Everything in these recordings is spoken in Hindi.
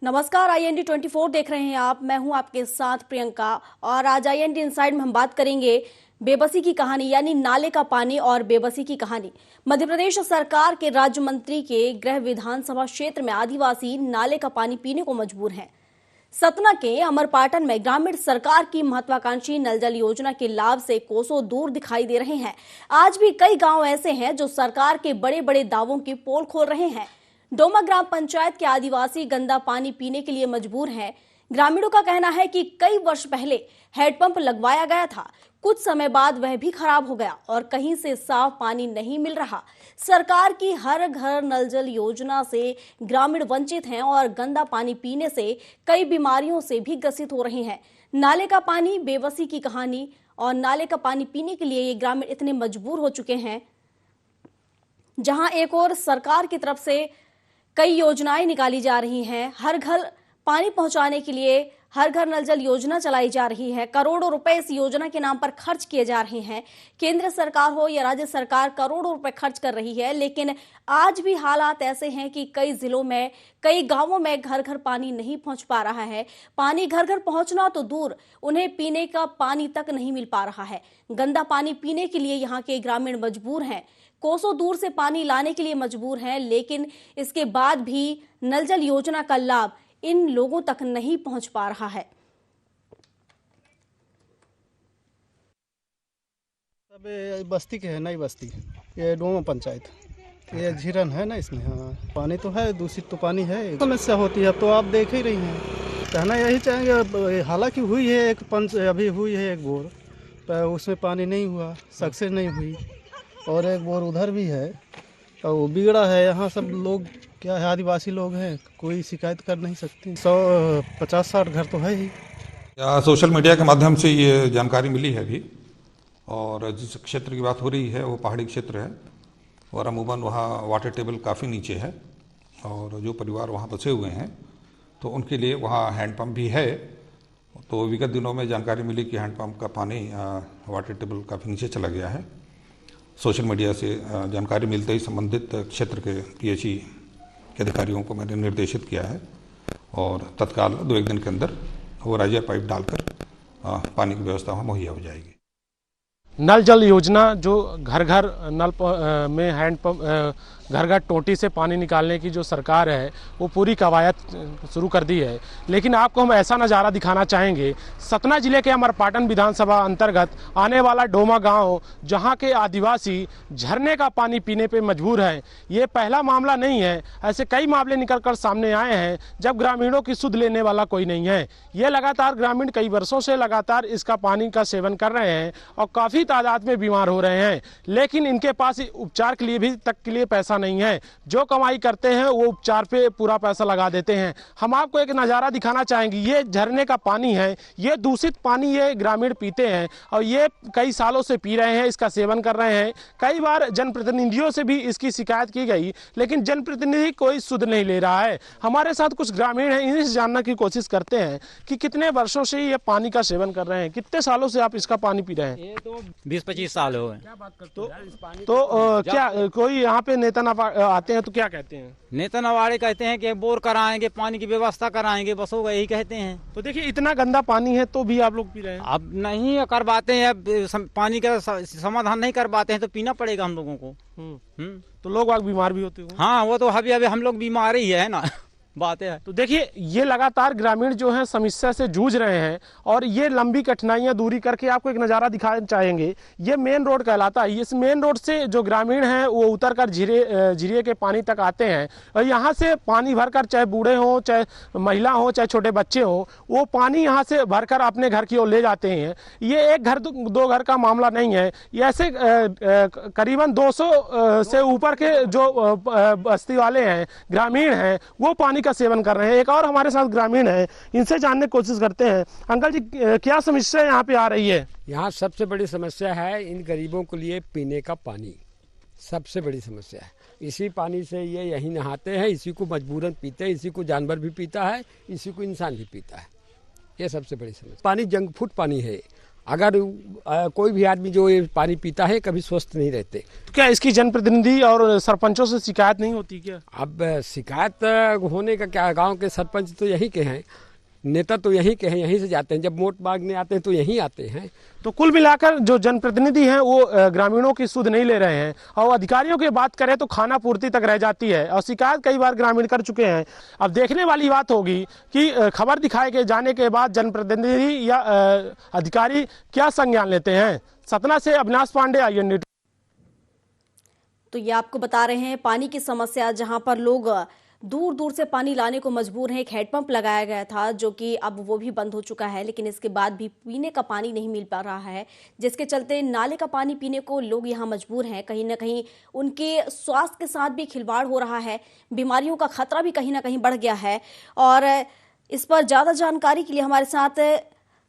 नमस्कार, IND 24 देख रहे हैं आप। मैं हूं आपके साथ प्रियंका और आज IND इनसाइड में हम बात करेंगे बेबसी की कहानी, यानी नाले का पानी और बेबसी की कहानी। मध्य प्रदेश सरकार के राज्य मंत्री के गृह विधानसभा क्षेत्र में आदिवासी नाले का पानी पीने को मजबूर हैं। सतना के अमरपाटन में ग्रामीण सरकार की महत्वाकांक्षी नल जल योजना के लाभ से कोसों दूर दिखाई दे रहे हैं। आज भी कई गांव ऐसे हैं जो सरकार के बड़े बड़े दावों की पोल खोल रहे हैं। डोमा ग्राम पंचायत के आदिवासी गंदा पानी पीने के लिए मजबूर हैं। ग्रामीणों का कहना है कि कई वर्ष पहले हैंडपंप लगवाया गया था, कुछ समय बाद वह भी खराब हो गया और कहीं से साफ पानी नहीं मिल रहा। सरकार की हर घर नल जल योजना से ग्रामीण वंचित हैं और गंदा पानी पीने से कई बीमारियों से भी ग्रसित हो रहे हैं। नाले का पानी, बेबसी की कहानी और नाले का पानी पीने के लिए ये ग्रामीण इतने मजबूर हो चुके हैं। जहां एक और सरकार की तरफ से कई योजनाएं निकाली जा रही हैं, हर घर पानी पहुंचाने के लिए हर घर नल जल योजना चलाई जा रही है। करोड़ों रुपए इस योजना के नाम पर खर्च किए जा रहे हैं। केंद्र सरकार हो या राज्य सरकार करोड़ों रुपए खर्च कर रही है, लेकिन आज भी हालात ऐसे हैं कि कई जिलों में, कई गांवों में घर घर पानी नहीं पहुंच पा रहा है। पानी घर घर पहुंचना तो दूर, उन्हें पीने का पानी तक नहीं मिल पा रहा है। गंदा पानी पीने के लिए यहाँ के ग्रामीण मजबूर हैं, कोसों दूर से पानी लाने के लिए मजबूर हैं, लेकिन इसके बाद भी नल जल योजना का लाभ इन लोगों तक नहीं पहुंच पा रहा है। सब बस्ती के है, नई बस्ती, ये डोमा पंचायत, ये झीरन है ना इसमें। हाँ, पानी तो है, दूषित तो पानी है, समस्या होती है। अब तो आप देख ही रही हैं। कहना यही चाहेंगे, हालांकि हुई है एक पंच, अभी हुई है एक बोर, तो उसमें पानी नहीं हुआ, सक्सेस नहीं हुई। और एक बोर उधर भी है और वो बिगड़ा है। यहाँ सब लोग क्या है, आदिवासी लोग हैं, कोई शिकायत कर नहीं सकते। 150-60 घर तो है ही। सोशल मीडिया के माध्यम से ये जानकारी मिली है अभी, और जिस क्षेत्र की बात हो रही है वो पहाड़ी क्षेत्र है और अमूमन वहाँ वाटर टेबल काफ़ी नीचे है और जो परिवार वहाँ बसे हुए हैं तो उनके लिए वहाँ हैंडपम्प भी है। तो विगत दिनों में जानकारी मिली कि हैंडपम्प का पानी वाटर टेबल काफ़ी नीचे चला गया है। सोशल मीडिया से जानकारी मिलते ही संबंधित क्षेत्र के PHE के अधिकारियों को मैंने निर्देशित किया है और तत्काल 2-1 दिन के अंदर वो राइजर पाइप डालकर पानी की व्यवस्था वहाँ मुहैया हो जाएगी। नल जल योजना जो घर घर नल में हैंडपम्प, घर घर टोटी से पानी निकालने की जो सरकार है वो पूरी कवायद शुरू कर दी है। लेकिन आपको हम ऐसा नज़ारा दिखाना चाहेंगे, सतना जिले के अमरपाटन विधानसभा अंतर्गत आने वाला डोमा गांव, जहां के आदिवासी झरने का पानी पीने पे मजबूर हैं। ये पहला मामला नहीं है, ऐसे कई मामले निकल कर सामने आए हैं जब ग्रामीणों की सुध लेने वाला कोई नहीं है। ये लगातार ग्रामीण कई वर्षों से लगातार इसका पानी का सेवन कर रहे हैं और काफ़ी तादाद में बीमार हो रहे हैं, लेकिन इनके पास उपचार के लिए भी तक के लिए पैसा नहीं है। जो कमाई करते हैं वो उपचार पे पूरा पैसा लगा देते हैं। हम आपको एक नज़ारा दिखाना चाहेंगे, ये झरने का पानी है, ये दूषित पानी ये ग्रामीण पीते हैं और ये कई सालों से पी रहे हैं, इसका सेवन कर रहे हैं। कई बार जनप्रतिनिधियों से भी इसकी शिकायत की गई, लेकिन जनप्रतिनिधि कोई सुध नहीं ले रहा है। हमारे साथ कुछ ग्रामीण हैं, इन्हें जानने की कोशिश करते हैं कि कितने वर्षों से ये पानी का सेवन कर रहे हैं, कितने सालों से आप इसका पानी पी रहे हैं? ये तो 20-25 साल हो गए। तो क्या कोई यहाँ पे नेता आते हैं तो क्या कहते हैं? नेता नवाड़े कहते हैं कि बोर कराएंगे, पानी की व्यवस्था कराएंगे, बस होगा यही कहते हैं। तो देखिए इतना गंदा पानी है तो भी आप लोग पी रहे हैं। अब नहीं करवाते हैं, पानी का समाधान नहीं करवाते हैं तो पीना पड़ेगा हम लोगों को। तो लोग आग बीमार भी होते हो। हाँ, वो तो अभी हम लोग बीमार ही है ना बातें है। तो देखिए ये लगातार ग्रामीण जो हैं समस्या से जूझ रहे हैं और ये लंबी कठिनाइयां दूरी करके आपको एक नज़ारा दिखाना चाहेंगे। ये मेन रोड कहलाता है। इस मेन रोड से जो ग्रामीण हैं वो उतरकर झीरे के पानी तक आते हैं और यहाँ से पानी भरकर, चाहे बूढ़े हों, चाहे महिला हों, चाहे छोटे बच्चे हों, वो पानी यहाँ से भरकर अपने घर की ओर ले जाते हैं। ये एक घर दो घर का मामला नहीं है, ये ऐसे करीबन 200 से ऊपर के जो बस्ती वाले हैं, ग्रामीण हैं, वो पानी का सेवन कर रहे हैं। एक और हमारे साथ ग्रामीण है, इनसे जानने की कोशिश करते हैं। अंकल जी, क्या समस्या यहाँ पे आ रही है? यहाँ सबसे बड़ी समस्या है इन गरीबों के लिए पीने का पानी, सबसे बड़ी समस्या है। इसी पानी से ये यहीं नहाते हैं, इसी को मजबूरन पीते हैं, इसी को जानवर भी पीता है, इसी को इंसान भी पीता है। ये सबसे बड़ी समस्या। पानी जंक फूड पानी है अगर कोई भी आदमी जो ये पानी पीता है कभी स्वस्थ नहीं रहते। क्या इसकी जनप्रतिनिधि और सरपंचों से शिकायत नहीं होती क्या? अब शिकायत होने का क्या, गांव के सरपंच तो यहीं के हैं, नेता तो यहीं के हैं, यहीं से जाते हैं, जब वोट मांगने आते हैं तो यहीं आते हैं। तो कुल मिलाकर जो जनप्रतिनिधि हैं वो ग्रामीणों की सुध नहीं ले रहे हैं, और अधिकारियों की बात करें तो खाना पूर्ति तक रह जाती है, और शिकायत कई बार ग्रामीण कर चुके हैं। अब देखने वाली बात होगी कि खबर दिखाए के जाने के बाद जनप्रतिनिधि या अधिकारी क्या संज्ञान लेते हैं। सतना से अविनाश पांडे, IND। तो ये आपको बता रहे हैं पानी की समस्या, जहां पर लोग दूर दूर से पानी लाने को मजबूर हैं। एक हैंडपंप लगाया गया था जो कि अब वो भी बंद हो चुका है, लेकिन इसके बाद भी पीने का पानी नहीं मिल पा रहा है, जिसके चलते नाले का पानी पीने को लोग यहाँ मजबूर हैं। कहीं ना कहीं उनके स्वास्थ्य के साथ भी खिलवाड़ हो रहा है, बीमारियों का खतरा भी कहीं ना कहीं बढ़ गया है। और इस पर ज़्यादा जानकारी के लिए हमारे साथ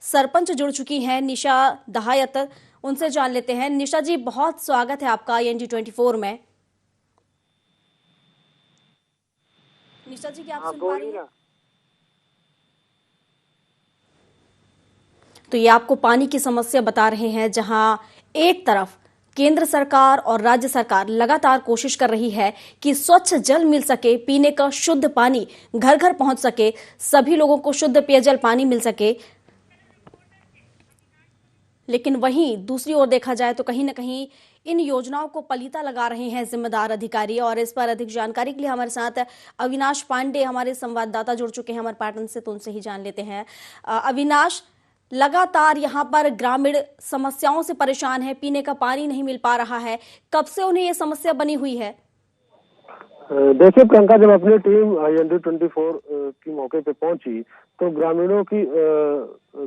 सरपंच जुड़ चुकी हैं निशा दहायत, उनसे जान लेते हैं। निशा जी, बहुत स्वागत है आपका IND 24 में। निशा जी, क्या आप सुन पा रही हैं? तो ये आपको पानी की समस्या बता रहे हैं, जहां एक तरफ केंद्र सरकार और राज्य सरकार लगातार कोशिश कर रही है कि स्वच्छ जल मिल सके, पीने का शुद्ध पानी घर घर पहुंच सके, सभी लोगों को शुद्ध पेयजल पानी मिल सके। लेकिन वहीं दूसरी ओर देखा जाए तो कहीं ना कहीं इन योजनाओं को पलीता लगा रहे हैं जिम्मेदार अधिकारी। और इस पर अधिक जानकारी के लिए हमारे साथ अविनाश पांडे, हमारे संवाददाता, जुड़ चुके हैं हमारे पाटन से, तो उनसे ही जान लेते हैं। अविनाश, लगातार यहाँ पर ग्रामीण समस्याओं से परेशान है, पीने का पानी नहीं मिल पा रहा है, कब से उन्हें ये समस्या बनी हुई है? देखिए प्रियंका, जब अपनी टीम IND 24 की मौके पे पहुंची तो ग्रामीणों की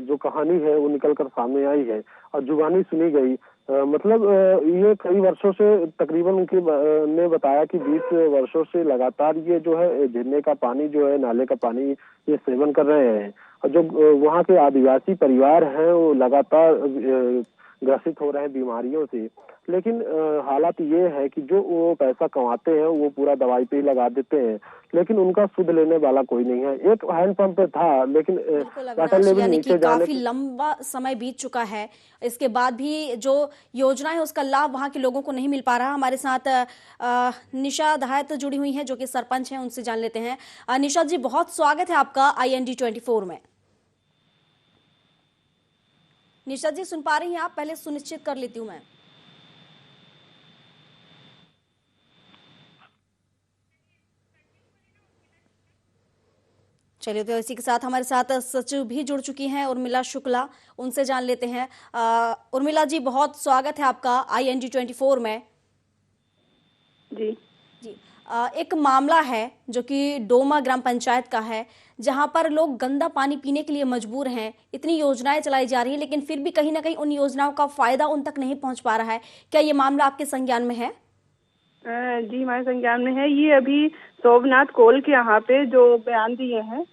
जो कहानी है वो निकलकर सामने आई है और जुबानी सुनी गई। मतलब ये कई वर्षों से, तकरीबन उनके ने बताया कि 20 वर्षों से लगातार ये जो है झरने का पानी जो है, नाले का पानी ये सेवन कर रहे हैं। और जो वहाँ के आदिवासी परिवार हैं वो लगातार ग्रसित हो रहे हैं बीमारियों से। लेकिन हालात ये है कि जो वो पैसा कमाते हैं वो पूरा दवाई पे ही लगा देते हैं, लेकिन उनका सुध लेने वाला कोई नहीं है। एक हैंडपंप था, लेकिन वाटर लेवल नीचे जाने काफी लंबा समय बीत चुका है, इसके बाद भी जो योजना है उसका लाभ वहां के लोगों को नहीं मिल पा रहा। हमारे साथ निशा दहायत जुड़ी हुई हैं जो कि सरपंच हैं, उनसे जान लेते हैं। निशा जी, बहुत स्वागत है आपका IND 24 में। निशा जी, सुन पा रही हैं आप? पहले सुनिश्चित कर लेती हूं मैं। चलिए, तो इसी के साथ हमारे साथ सचिव भी जुड़ चुकी हैं, उर्मिला शुक्ला, उनसे जान लेते हैं। उर्मिला जी, बहुत स्वागत है आपका IND 24 में। जी जी, एक मामला है जो कि डोमा ग्राम पंचायत का है, जहां पर लोग गंदा पानी पीने के लिए मजबूर हैं। इतनी योजनाएं चलाई जा रही है, लेकिन फिर भी कहीं ना कहीं उन योजनाओं का फायदा उन तक नहीं पहुंच पा रहा है। क्या ये मामला आपके संज्ञान में है? जी, हमारे संज्ञान में है। ये अभी सोमनाथ कोल के यहाँ पे जो बयान दिए हैं,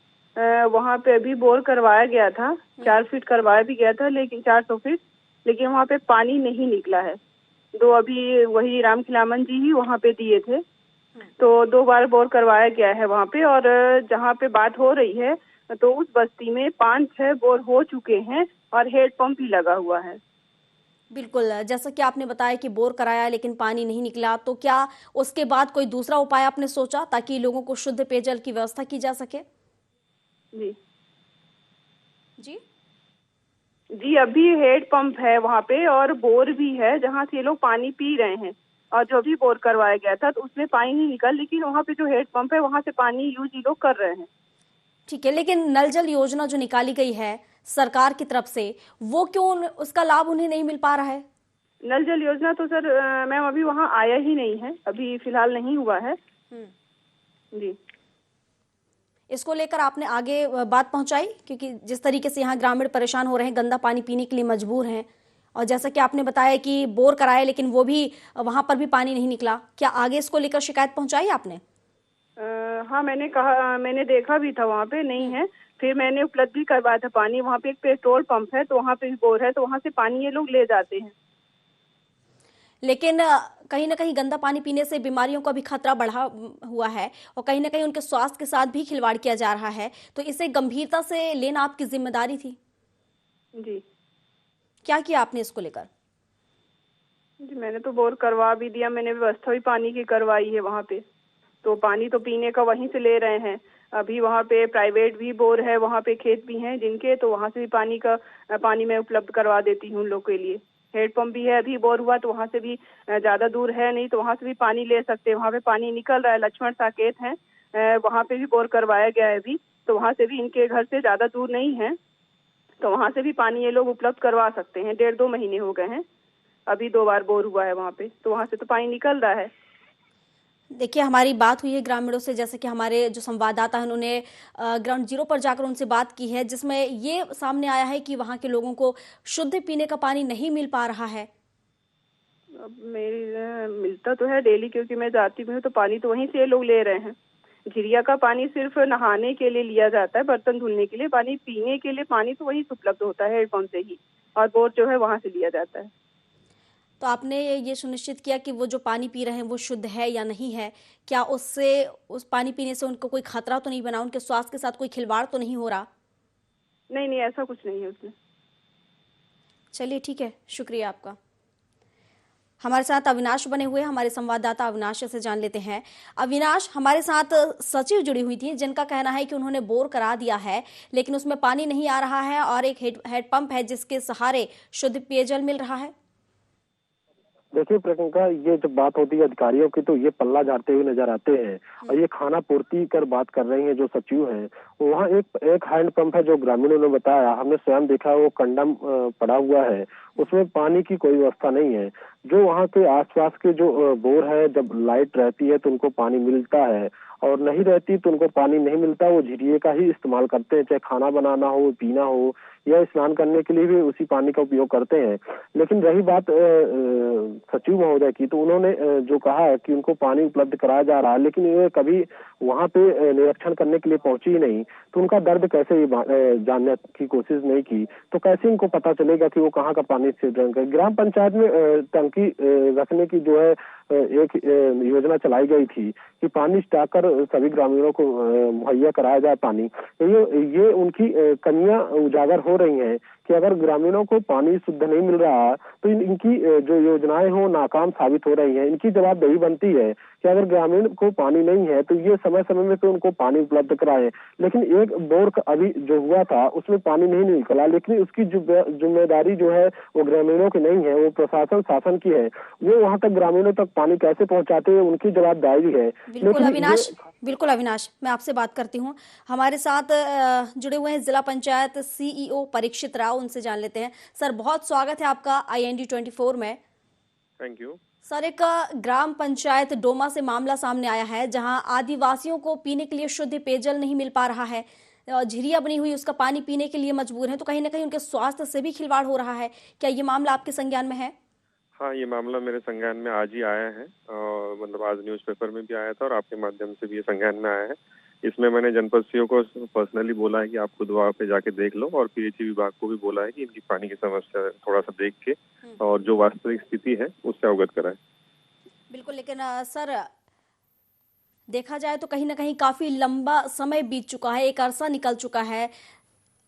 वहाँ पे अभी बोर करवाया गया था, 4 फीट करवाया भी गया था, लेकिन 400 फीट, लेकिन वहाँ पे पानी नहीं निकला है। अभी वही राम खिलामन जी ही वहाँ पे दिए थे, तो 2 बार बोर करवाया गया है वहाँ पे। और जहाँ पे बात हो रही है तो उस बस्ती में 5-6 बोर हो चुके हैं और हेडपंप ही लगा हुआ है। बिल्कुल, जैसा कि आपने बताया कि बोर कराया लेकिन पानी नहीं निकला, तो क्या उसके बाद कोई दूसरा उपाय आपने सोचा ताकि लोगों को शुद्ध पेयजल की व्यवस्था की जा सके? जी जी जी, अभी हेड पंप है वहाँ पे और बोर भी है जहाँ से ये लोग पानी पी रहे हैं। और जो भी बोर करवाया गया था तो उसमें पानी नहीं निकल, लेकिन वहाँ पे जो हेड पंप है वहाँ से पानी यूज ये लोग कर रहे हैं। ठीक है, लेकिन नल जल योजना जो निकाली गई है सरकार की तरफ से, वो क्यों उसका लाभ उन्हें नहीं मिल पा रहा है? नल जल योजना तो सर मैम अभी वहाँ आया ही नहीं है, अभी फिलहाल नहीं हुआ है। जी, इसको लेकर आपने आगे बात पहुंचाई? क्योंकि जिस तरीके से यहाँ ग्रामीण परेशान हो रहे हैं, गंदा पानी पीने के लिए मजबूर हैं, और जैसा कि आपने बताया कि बोर कराए लेकिन वो भी, वहां पर भी पानी नहीं निकला, क्या आगे इसको लेकर शिकायत पहुंचाई आपने? हाँ, मैंने देखा भी था वहाँ पे नहीं है, फिर मैंने उपलब्ध भी करवाया था पानी। वहाँ पे एक पेट्रोल पंप है तो वहाँ पे भी बोर है, तो वहाँ से पानी ये लोग ले जाते हैं। लेकिन कहीं ना कहीं गंदा पानी पीने से बीमारियों का भी खतरा बढ़ा हुआ है, और कहीं ना कहीं उनके स्वास्थ्य के साथ भी खिलवाड़ किया जा रहा है, तो इसे गंभीरता से लेना आपकी जिम्मेदारी थी। जी, क्या किया आपने इसको लेकर? जी मैंने तो बोर करवा भी दिया, मैंने व्यवस्था भी पानी की करवाई है वहाँ पे। तो पानी तो पीने का वहीं से ले रहे हैं। अभी वहाँ पे प्राइवेट भी बोर है, वहाँ पे खेत भी हैं जिनके, तो वहाँ से भी पानी मैं उपलब्ध करवा देती हूँ उन लोग के लिए। हैंडपंप भी है, अभी बोर हुआ तो वहाँ से भी ज्यादा दूर है नहीं, तो वहाँ से भी पानी ले सकते हैं। वहाँ पे पानी निकल रहा है, लक्ष्मण साकेत है, वहाँ पे भी बोर करवाया गया है अभी, तो वहाँ से भी इनके घर से ज्यादा दूर नहीं है, तो वहाँ से भी पानी ये लोग उपलब्ध करवा सकते हैं। 1.5-2 महीने हो गए हैं, अभी 2 बार बोर हुआ है वहाँ पे, तो वहाँ से तो पानी निकल रहा है। देखिए, हमारी बात हुई है ग्रामीणों से, जैसे कि हमारे जो संवाददाता हैं उन्होंने ग्राउंड जीरो पर जाकर उनसे बात की है, जिसमें ये सामने आया है कि वहाँ के लोगों को शुद्ध पीने का पानी नहीं मिल पा रहा है। अब मिलता तो है डेली, क्योंकि मैं जाती भी हूँ, तो पानी तो वहीं से ये लोग ले रहे हैं। झिरिया का पानी सिर्फ नहाने के लिए लिया जाता है, बर्तन धुलने के लिए। पानी पीने के लिए पानी तो वहीं से उपलब्ध होता है, हैंडपंप से ही, और बोर जो है वहाँ से लिया जाता है। तो आपने ये सुनिश्चित किया कि वो जो पानी पी रहे हैं वो शुद्ध है या नहीं है? क्या उससे, उस पानी पीने से उनको कोई खतरा तो नहीं बना, उनके स्वास्थ्य के साथ कोई खिलवाड़ तो नहीं हो रहा? नहीं नहीं, ऐसा कुछ नहीं है उसमें। चलिए ठीक है, शुक्रिया आपका। हमारे साथ अविनाश बने हुए, हमारे संवाददाता अविनाश से जान लेते हैं। अविनाश, हमारे साथ सचिव जुड़ी हुई थी जिनका कहना है कि उन्होंने बोर करा दिया है लेकिन उसमें पानी नहीं आ रहा है और एक हेडपंप है जिसके सहारे शुद्ध पेयजल मिल रहा है। देखिए प्रियंका, ये जब बात होती है अधिकारियों की तो ये पल्ला झाड़ते हुए नजर आते हैं, और ये खाना पूर्ति कर बात कर रही हैं जो सचिव हैं। वहाँ एक हैंडपंप है जो ग्रामीणों ने बताया, हमने स्वयं देखा, वो कंडम पड़ा हुआ है, उसमें पानी की कोई व्यवस्था नहीं है। जो वहाँ के आसपास के जो बोर है, जब लाइट रहती है तो उनको पानी मिलता है, और नहीं रहती तो उनको पानी नहीं मिलता। वो झिरिये का ही इस्तेमाल करते हैं, चाहे खाना बनाना हो, पीना हो, या स्नान करने के लिए भी उसी पानी का उपयोग करते हैं। लेकिन रही बात सचिव महोदय की, तो उन्होंने जो कहा कि उनको पानी उपलब्ध कराया जा रहा है, लेकिन ये कभी वहाँ पे निरीक्षण करने के लिए पहुंची ही नहीं, तो उनका दर्द कैसे जानने की कोशिश नहीं की, तो कैसे इनको पता चलेगा कि वो कहाँ का पानी से ग्राम पंचायत में टंकी रखने की जो है एक योजना चलाई गई थी कि पानी स्टॉक कर सभी ग्रामीणों को मुहैया कराया जाए पानी। तो ये उनकी कमियां उजागर हो रही हैं कि अगर ग्रामीणों को पानी शुद्ध नहीं मिल रहा तो इनकी जो योजनाएं हो नाकाम साबित हो रही हैं। इनकी जवाबदेही बनती है कि अगर ग्रामीण को पानी नहीं है तो ये समय समय में तो उनको पानी उपलब्ध कराएं। लेकिन एक बोर अभी जो हुआ था उसमें पानी नहीं निकला, लेकिन उसकी जिम्मेदारी जो है वो ग्रामीणों की नहीं है, वो प्रशासन शासन की है। वो वहाँ तक ग्रामीणों तक पानी कैसे पहुँचाते हैं उनकी जवाबदारी है। बिल्कुल अविनाश, मैं आपसे बात करती हूँ। हमारे साथ जुड़े हुए हैं जिला पंचायत सीईओ परीक्षित राव, उनसे जान लेते हैं। सर, बहुत स्वागत है आपका IND 24 में। थैंक यू सर, एक ग्राम पंचायत डोमा से मामला सामने आया है जहां आदिवासियों को पीने के लिए शुद्ध पेयजल नहीं मिल पा रहा है, झिरिया बनी हुई उसका पानी पीने के लिए मजबूर है, तो कहीं ना कहीं उनके स्वास्थ्य से भी खिलवाड़ हो रहा है। क्या ये मामला आपके संज्ञान में है? हाँ, ये मामला मेरे संज्ञान में आज ही आया है, और मतलब आज न्यूज़पेपर में भी आया था और आपके माध्यम से भी ये संज्ञान में आया है। इसमें मैंने जनपद सीओ को पर्सनली बोला है कि आप खुद वहाँ पे जाके देख लो, और PHE विभाग को भी बोला है कि इनकी पानी की समस्या थोड़ा सा देख के और जो वास्तविक स्थिति है उससे अवगत कराए। बिल्कुल, लेकिन सर देखा जाए तो कहीं ना कहीं काफी लंबा समय बीत चुका है, एक अरसा निकल चुका है,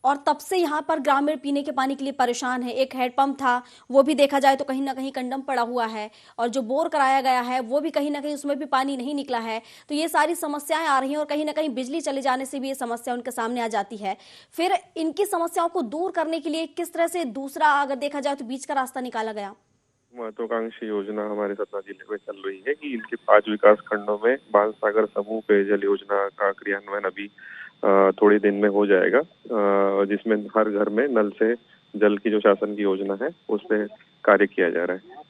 और तब से यहाँ पर ग्रामीण पीने के पानी के लिए परेशान है। एक हैंडपंप था, वो भी देखा जाए तो कहीं ना कहीं कंडम पड़ा हुआ है, और जो बोर कराया गया है वो भी कहीं ना कहीं उसमें भी पानी नहीं निकला है। तो ये सारी समस्याएं आ रही हैं, और कहीं ना कहीं बिजली चले जाने से भी ये समस्या उनके सामने आ जाती है। फिर इनकी समस्याओं को दूर करने के लिए किस तरह से दूसरा, अगर देखा जाए तो बीच का रास्ता निकाला गया? महत्वाकांक्षी योजना हमारे सतना जिले में चल रही है कि इनके 5 विकास खंडों में बाल सागर समूह पेयजल योजना का क्रियान्वयन अभी थोड़े दिन में हो जाएगा, जिसमें हर घर में नल से जल की जो शासन की योजना है उस पर कार्य किया जा रहा है।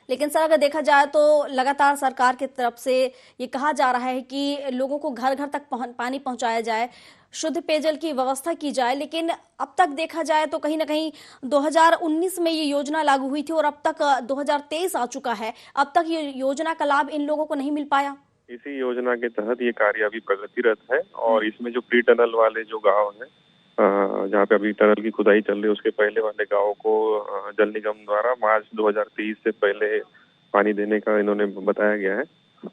लेकिन सर, अगर देखा जाए तो लगातार सरकार की तरफ से ये कहा जा रहा है कि लोगों को घर घर तक पानी पहुंचाया जाए, शुद्ध पेयजल की व्यवस्था की जाए, लेकिन अब तक देखा जाए तो कहीं ना कहीं 2019 में ये योजना लागू हुई थी और अब तक 2023 आ चुका है, अब तक ये योजना का लाभ इन लोगों को नहीं मिल पाया। इसी योजना के तहत ये कार्य अभी प्रगतिरत है, और इसमें जो प्री टनल वाले जो गांव हैं, जहाँ पे अभी टनल की खुदाई चल रही है, उसके पहले वाले गांवों को जल निगम द्वारा मार्च 2023 से पहले पानी देने का इन्होंने बताया गया है,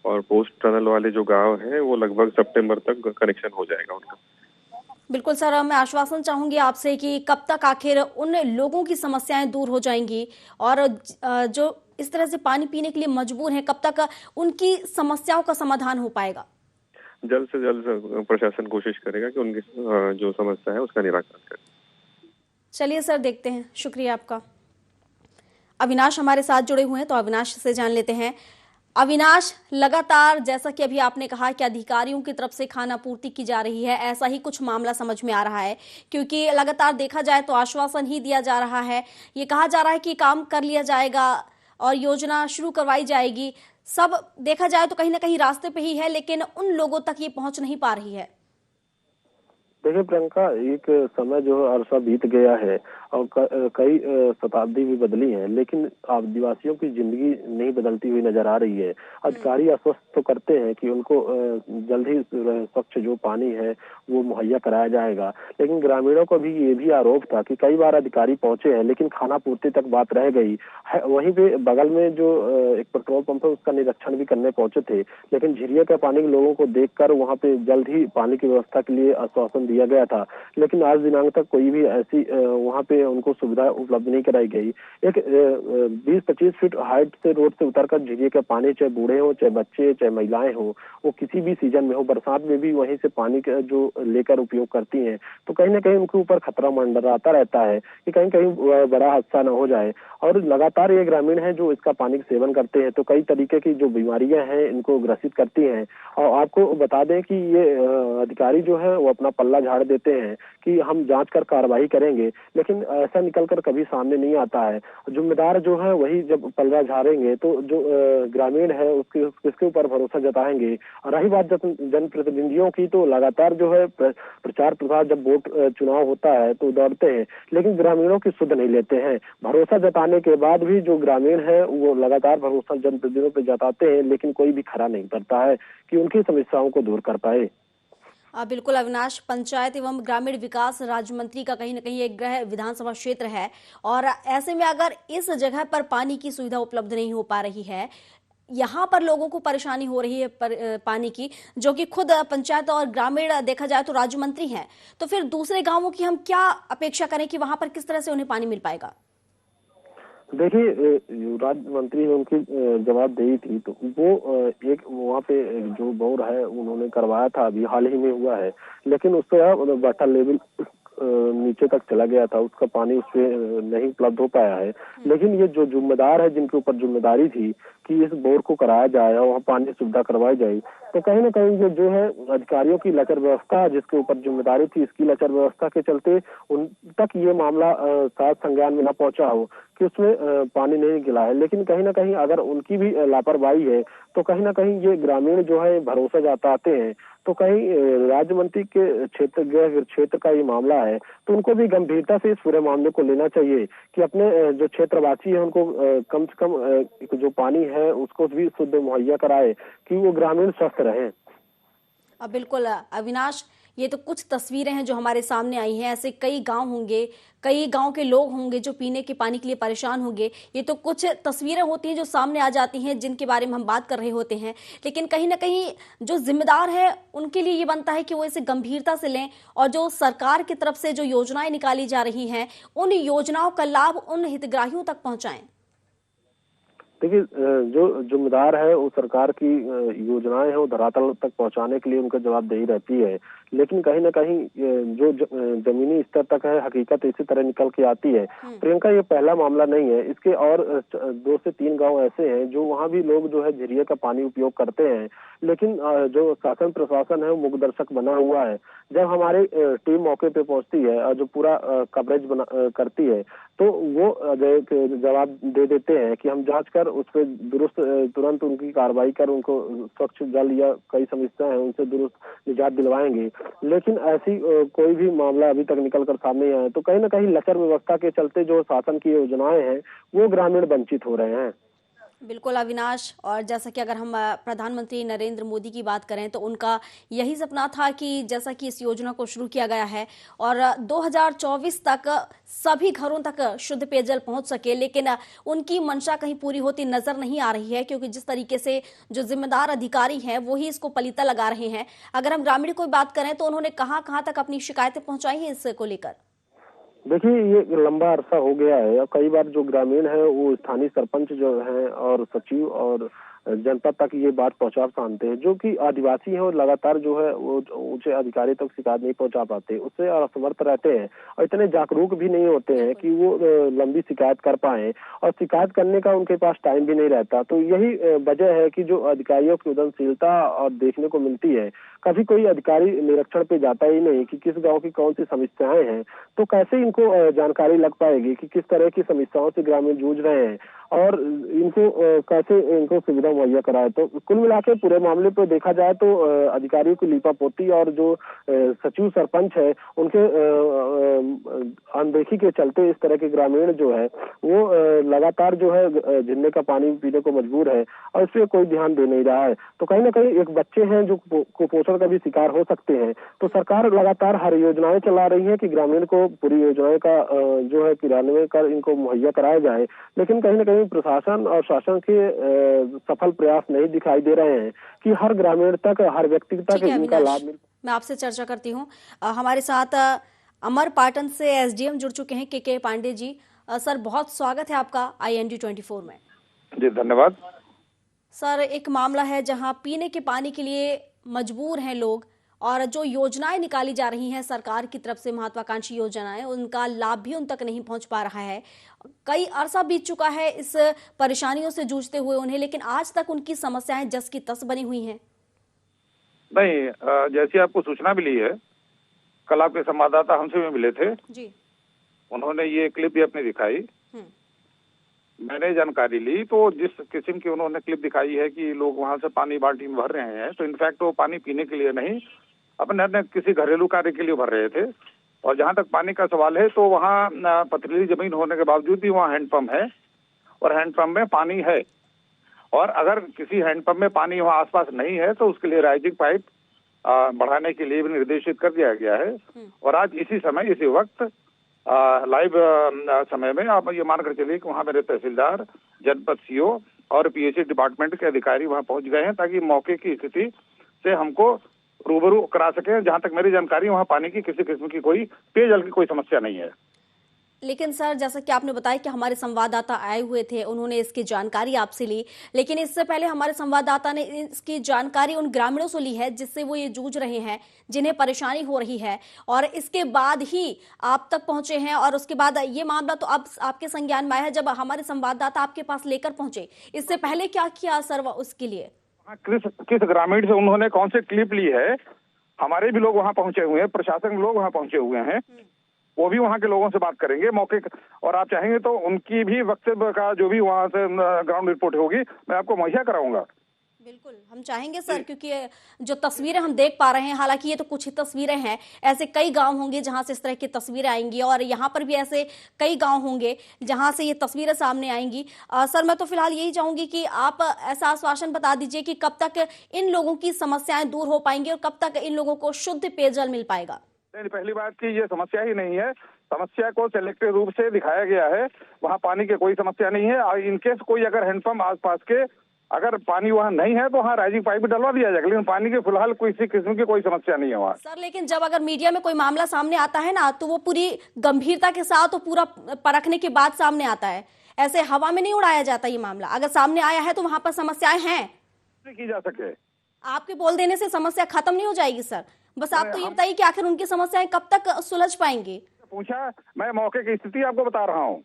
और पोस्ट टनल वाले जो गांव हैं वो लगभग सितंबर तक कनेक्शन हो जाएगा उनका। बिल्कुल सर, मैं आश्वासन चाहूंगी आपसे कि कब तक आखिर उन लोगों की समस्याएं दूर हो जाएंगी और जो इस तरह से पानी पीने के लिए मजबूर हैं, कब तक उनकी समस्याओं का समाधान हो पाएगा? जल्द से जल्द प्रशासन कोशिश करेगा कि उनकी जो समस्या है उसका निराकरण करे। चलिए सर, देखते हैं। शुक्रिया आपका। अविनाश हमारे साथ जुड़े हुए हैं, तो अविनाश से जान लेते हैं। अविनाश, लगातार जैसा कि अभी आपने कहा कि अधिकारियों की तरफ से खाना पूर्ति की जा रही है, ऐसा ही कुछ मामला समझ में आ रहा है, क्योंकि लगातार देखा जाए तो आश्वासन ही दिया जा रहा है। ये कहा जा रहा है कि काम कर लिया जाएगा और योजना शुरू करवाई जाएगी। सब देखा जाए तो कहीं ना कहीं रास्ते पे ही है, लेकिन उन लोगों तक ये पहुंच नहीं पा रही है। देखिए प्रियंका, एक समय जो अरसा बीत गया है और कई शताब्दी भी बदली हैं, लेकिन आदिवासियों की जिंदगी नहीं बदलती हुई नजर आ रही है। अधिकारी आश्वस्त तो करते हैं कि उनको जल्द ही स्वच्छ जो पानी है वो मुहैया कराया जाएगा, लेकिन ग्रामीणों को भी ये भी आरोप था कि कई बार अधिकारी पहुंचे हैं लेकिन खाना पूर्ति तक बात रह गई है। वहीं पे बगल में जो एक पेट्रोल पंप है उसका निरीक्षण भी करने पहुंचे थे, लेकिन झिरिया के पानी के लोगों को देखकर वहां पे जल्द ही पानी की व्यवस्था के लिए आश्वासन दिया गया था, लेकिन आज दिनांक तक कोई भी ऐसी वहां पे उनको सुविधा उपलब्ध नहीं कराई गई। एक 20-25 फीट हाइट से रोड से उतरकर झिरिया का पानी, चाहे बूढ़े हो, चाहे बच्चे, चाहे महिलाएं हो, वो किसी भी सीजन में हो, बरसात में भी वहीं से पानी का जो लेकर उपयोग करती हैं, तो कहीं ना कहीं उनके ऊपर खतरा मंडराता रहता है कि कहीं कहीं बड़ा हादसा न हो जाए। और लगातार ये ग्रामीण है जो इसका पानी का सेवन करते हैं, तो कई तरीके की जो बीमारियां हैं इनको ग्रसित करती हैं। और आपको बता दें कि ये अधिकारी जो है वो अपना पल्ला झाड़ देते हैं कि हम जांच कर कार्रवाई करेंगे, लेकिन ऐसा निकलकर कभी सामने नहीं आता है। जिम्मेदार जो है वही जब पल्ला झाड़ेंगे तो जो ग्रामीण है उसके किसके ऊपर भरोसा जताएंगे। और रही बात जनप्रतिनिधियों की, तो लगातार जो है प्रचार प्रसार, जब वोट चुनाव होता है तो दौड़ते हैं, लेकिन ग्रामीणों की सुध नहीं लेते हैं। भरोसा जताने के बाद भी जो ग्रामीण है वो लगातार भरोसा जनप्रतिनिधियों पर जताते हैं, लेकिन कोई भी खरा नहीं करता है कि उनकी समस्याओं को दूर कर पाए। बिल्कुल अविनाश, पंचायत एवं ग्रामीण विकास राज्य मंत्री का कहीं ना कहीं एक गृह विधानसभा क्षेत्र है, और ऐसे में अगर इस जगह पर पानी की सुविधा उपलब्ध नहीं हो पा रही है, यहाँ पर लोगों को परेशानी हो रही है पानी की, जो कि खुद पंचायत और ग्रामीण देखा जाए तो राज्य मंत्री हैं, तो फिर दूसरे गांवों की हम क्या अपेक्षा करें कि वहां पर किस तरह से उन्हें पानी मिल पाएगा? देखिए, राज्य मंत्री ने उनकी जवाबदेही थी, तो वो एक वहाँ पे जो बोर है उन्होंने करवाया था, अभी हाल ही में हुआ है, लेकिन उससे वाटर लेवल नीचे तक चला गया था, उसका पानी उसपे नहीं उपलब्ध हो पाया है। लेकिन ये जो जिम्मेदार है, जिनके ऊपर जिम्मेदारी थी कि इस बोर को कराया जाए और वहाँ पानी सुविधा करवाई जाए, तो कहीं ना कहीं ये जो है अधिकारियों की लचर व्यवस्था, जिसके ऊपर जिम्मेदारी थी, इसकी लचर व्यवस्था के चलते उन तक ये मामला शायद संज्ञान में न पहुंचा हो कि उसमें पानी नहीं गिला है। लेकिन कहीं ना कहीं अगर उनकी भी लापरवाही है तो कहीं ना कहीं ये ग्रामीण जो है भरोसा जताते हैं, तो कहीं राज्य मंत्री के गृह क्षेत्र का ये मामला है, तो उनको भी गंभीरता से इस पूरे मामले को लेना चाहिए कि अपने जो क्षेत्रवासी है उनको कम से कम जो पानी है उसको भी शुद्ध मुहैया कराए कि वो ग्रामीण स्वस्थ रहें। बिल्कुल अविनाश, ये तो कुछ तस्वीरें हैं जो हमारे सामने आई हैं। ऐसे कई गांव होंगे, कई गांव के लोग होंगे जो पीने के पानी के लिए परेशान होंगे। ये तो कुछ तस्वीरें होती हैं जो सामने आ जाती हैं, जिनके बारे में हम बात कर रहे होते हैं, लेकिन कहीं ना कहीं जो जिम्मेदार है उनके लिए ये बनता है कि वो इसे गंभीरता से लें और जो सरकार की तरफ से जो योजनाएं निकाली जा रही हैं उन योजनाओं का लाभ उन हितग्राहियों तक पहुंचाएं। देखिए, जो जिम्मेदार है वो सरकार की योजनाएं हैं वो धरातल तक पहुंचाने के लिए उनका जवाबदेही रहती है, लेकिन कहीं ना कहीं जो जमीनी स्तर तक है हकीकत इसी तरह निकल के आती है। प्रियंका, ये पहला मामला नहीं है, इसके और 2 से 3 गांव ऐसे हैं जो वहां भी लोग जो है झिरिया का पानी उपयोग करते हैं, लेकिन जो शासन प्रशासन है वो मुखदर्शक बना हुआ है। जब हमारी टीम मौके पे पहुंचती है और जो पूरा कवरेज करती है, तो वो जवाब दे देते हैं कि हम जांच कर उस पर दुरुस्त तुरंत उनकी कार्रवाई कर उनको स्वच्छ जल या कई समस्या है उनसे दुरुस्त निजात दिलवाएंगे, लेकिन ऐसी कोई भी मामला अभी तक निकल कर सामने नहीं आया। तो कहीं ना कहीं लचर व्यवस्था के चलते जो शासन की योजनाएं हैं वो ग्रामीण वंचित हो रहे हैं। बिल्कुल अविनाश, और जैसा कि अगर हम प्रधानमंत्री नरेंद्र मोदी की बात करें तो उनका यही सपना था कि जैसा कि इस योजना को शुरू किया गया है और 2024 तक सभी घरों तक शुद्ध पेयजल पहुंच सके, लेकिन उनकी मंशा कहीं पूरी होती नजर नहीं आ रही है, क्योंकि जिस तरीके से जो जिम्मेदार अधिकारी हैं वो ही इसको पलीता लगा रहे हैं। अगर हम ग्रामीण की बात करें तो उन्होंने कहां तक अपनी शिकायतें पहुंचाई हैं इसको लेकर? देखिए, ये लंबा अरसा हो गया है और कई बार जो ग्रामीण है वो स्थानीय सरपंच जो है और सचिव और जनता तक ये बात पहुंचा पाते हैं, जो कि आदिवासी हैं और लगातार जो है वो ऊंचे अधिकारी तक शिकायत नहीं पहुंचा पाते, उससे असमर्थ रहते हैं और इतने जागरूक भी नहीं होते हैं कि वो लंबी शिकायत कर पाए, और शिकायत करने का उनके पास टाइम भी नहीं रहता। तो यही वजह है कि जो अधिकारियों की उद्यमशीलता और देखने को मिलती है, कभी कोई अधिकारी निरीक्षण पे जाता ही नहीं कि किस गांव की कौन सी समस्याएं हैं, तो कैसे इनको जानकारी लग पाएगी कि किस तरह की समस्याओं से ग्रामीण जूझ रहे हैं और इनको कैसे इनको सुविधा मुहैया कराए। तो कुल मिला के पूरे मामले पर देखा जाए तो अधिकारियों की लीपापोती और जो सचिव सरपंच है उनके अनदेखी के चलते इस तरह के ग्रामीण जो है वो लगातार जो है झरने का पानी पीने को मजबूर है और इस पर कोई ध्यान दे नहीं रहा है। तो कहीं ना कहीं एक बच्चे हैं जो कुपोषण का भी शिकार हो सकते हैं, तो सरकार लगातार हर योजनाएं चला रही है कि ग्रामीण को पूरी योजनाएं का जो है क्रियान्वयन कर इनको मुहैया कराया जाए, लेकिन कहीं ना कहीं प्रशासन और शासन के सफल प्रयास नहीं दिखाई दे रहे हैं कि हर ग्रामीण तक, हर व्यक्ति तक इनका लाभ मिल। मैं आपसे चर्चा करती हूँ। हमारे साथ अमर पाटन से एसडीएम जुड़ चुके हैं के पांडे जी। सर, बहुत स्वागत है आपका IND 24 में। जी धन्यवाद। सर, एक मामला है जहां पीने के पानी के लिए मजबूर हैं लोग और जो योजनाएं निकाली जा रही हैं सरकार की तरफ से, महत्वाकांक्षी योजनाएं, उनका लाभ भी उन तक नहीं पहुंच पा रहा है। कई अरसा बीत चुका है इस परेशानियों से जूझते हुए उन्हें, लेकिन आज तक उनकी समस्याएं जस की तस बनी हुई हैं। नहीं, जैसी आपको सूचना मिली है, कल आपके संवाददाता हमसे भी मिले थे जी। उन्होंने ये क्लिप भी अपनी दिखाई, मैंने जानकारी ली तो जिस किस्म की उन्होंने क्लिप दिखाई है कि लोग वहां से पानी बाल्टी में भर रहे हैं, तो इनफैक्ट वो पानी पीने के लिए नहीं, अपने किसी घरेलू कार्य के लिए भर रहे थे। और जहां तक पानी का सवाल है तो वहाँ पथरीली जमीन होने के बावजूद भी वहाँ हैंडपंप है और हैंडपंप में पानी है, और अगर किसी हैंडपंप में पानी वहाँ आसपास नहीं है तो उसके लिए राइजिंग पाइप बढ़ाने के लिए भी निर्देशित कर दिया गया है। और आज इसी समय, इसी वक्त लाइव समय में आप ये मानकर चलिए कि वहाँ मेरे तहसीलदार, जनपद CO और PHE डिपार्टमेंट के अधिकारी वहाँ पहुंच गए हैं ताकि मौके की स्थिति से हमको रूबरू करा सकें। जहाँ तक मेरी जानकारी वहाँ पानी की किसी किस्म की कोई पेयजल की कोई समस्या नहीं है। लेकिन सर, जैसा कि आपने बताया कि हमारे संवाददाता आए हुए थे, उन्होंने इसकी जानकारी आपसे ली, लेकिन इससे पहले हमारे संवाददाता ने इसकी जानकारी उन ग्रामीणों से ली है जिससे वो ये जूझ रहे हैं, जिन्हें परेशानी हो रही है, और इसके बाद ही आप तक पहुंचे हैं। और उसके बाद ये मामला तो अब आपके संज्ञान में आया है जब हमारे संवाददाता आपके पास लेकर पहुंचे। इससे पहले क्या किया सर उसके लिए? किस ग्रामीण से उन्होंने कौन से क्लिप ली है, हमारे भी लोग वहाँ पहुंचे हुए हैं, प्रशासन के लोग वहाँ पहुंचे हुए हैं, वो भी वहाँ के लोगों से बात करेंगे मौके, और आप चाहेंगे तो उनकी भी वक्तव्य का जो भी वहाँ से ग्राउंड रिपोर्ट होगी मैं आपको मुहैया कराऊंगा। बिल्कुल हम चाहेंगे सर, क्योंकि जो तस्वीरें हम देख पा रहे हैं, हालांकि ये तो कुछ ही तस्वीरें हैं, ऐसे कई गांव होंगे जहां से इस तरह की तस्वीरें आएंगी और यहाँ पर भी ऐसे कई गांव होंगे जहां से ये तस्वीरें सामने आएंगी। सर, मैं तो फिलहाल यही चाहूंगी कि आप ऐसा आश्वासन बता दीजिए कि कब तक इन लोगों की समस्याएं दूर हो पाएंगी और कब तक इन लोगों को शुद्ध पेयजल मिल पाएगा। पहली बात की ये समस्या ही नहीं है, समस्या को सिलेक्टिव रूप से दिखाया गया है, वहाँ पानी की कोई समस्या नहीं है। और इनकेस कोई अगर हैंडपंप आसपास के अगर पानी वहाँ नहीं है तो वहाँ राइजिंग पाइप डलवा दिया जाएगा, लेकिन पानी की फिलहाल किसी किस्म की कोई समस्या नहीं है वहाँ। सर, लेकिन जब अगर मीडिया में कोई मामला सामने आता है ना, तो वो पूरी गंभीरता के साथ और पूरा परखने के बाद सामने आता है, ऐसे हवा में नहीं उड़ाया जाता ये मामला। अगर सामने आया है तो वहाँ पर समस्याएं हैं, की जा सके। आपके बोल देने से समस्या खत्म नहीं हो जाएगी सर। बस आप तो ये बताइए कि आखिर उनकी समस्याएं कब तक सुलझ पाएंगी? पूछा, मैं मौके की स्थिति आपको बता रहा हूँ।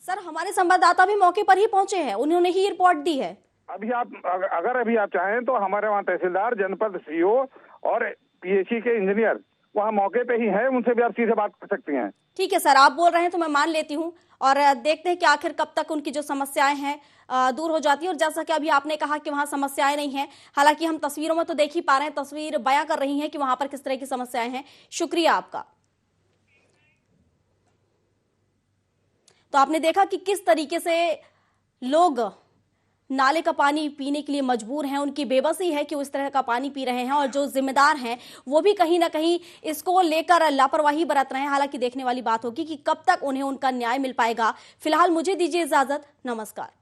सर, हमारे संवाददाता भी मौके पर ही पहुंचे हैं, उन्होंने ही रिपोर्ट दी है। अभी आप अगर आप चाहें तो हमारे वहाँ तहसीलदार, जनपद CO और PHE के इंजीनियर वहाँ मौके पे ही है, उनसे भी आप सीधे बात कर सकती हैं। ठीक है सर, आप बोल रहे हैं तो मैं मान लेती हूँ और देखते हैं कि आखिर कब तक उनकी जो समस्याएं हैं दूर हो जाती है। और जैसा कि अभी आपने कहा कि वहाँ समस्याएं नहीं हैं, हालांकि हम तस्वीरों में तो देख ही पा रहे हैं, तस्वीर बयां कर रही हैं कि वहां पर किस तरह की समस्याएं हैं। शुक्रिया आपका। तो आपने देखा कि किस तरीके से लोग नाले का पानी पीने के लिए मजबूर हैं। उनकी बेबसी है कि वो इस तरह का पानी पी रहे हैं और जो जिम्मेदार हैं वो भी कहीं ना कहीं इसको लेकर लापरवाही बरत रहे हैं। हालांकि देखने वाली बात होगी कि कब तक उन्हें उनका न्याय मिल पाएगा। फिलहाल मुझे दीजिए इजाजत, नमस्कार।